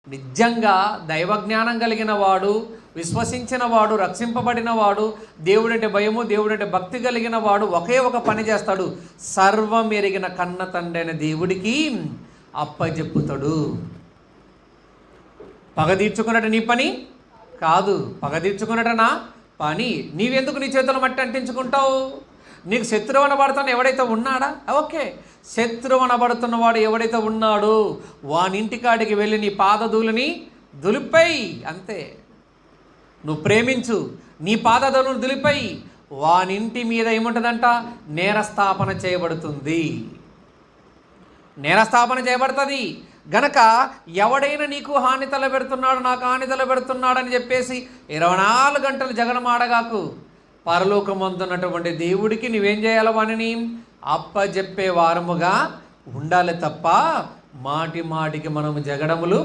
నిజంగా దైవజ్ఞానం కలిగిన వాడు, విశ్వసించిన వాడు, రక్షింపబడిన వాడు, దేవుడంటే భయము, దేవుడంటే భక్తి కలిగిన వాడు ఒకే ఒక పని చేస్తాడు. సర్వం ఎరిగిన కన్న తండ్రి అయిన దేవుడికి అప్పజెప్పుతాడు. పగ తీర్చుకున్నట్టు నీ పని కాదు, పగ తీర్చుకున్నట్టు నా పని. నీవెందుకు నీ చేతుల మట్టి అంటించుకుంటావు? నీకు శత్రువు అనబడుతున్న ఎవడైతే ఉన్నాడా, ఓకే, శత్రువు అనబడుతున్నవాడు ఎవడైతే ఉన్నాడో వానింటికాడికి వెళ్ళి నీ పాదధూళిని దులిపేయి, అంతే. నువ్వు ప్రేమించు, నీ పాదధూళిని దులిపేయి, వానింటి మీద ఏముంటుందంట? నేరస్థాపన చేయబడుతుంది, నేరస్థాపన చేయబడుతుంది. గనక ఎవడైనా నీకు హాని తలపెడుతున్నాడు, నాకు హాని తలపెడుతున్నాడు అని చెప్పేసి 24 గంటలు జగడమాడగాకు. పరలోకమందున్నటువంటి దేవుడికి నువ్వేం చేయాలి? వానిని అప్పజెప్పే వారముగా ఉండాలి తప్ప మాటి మాటికి మనము జగడములు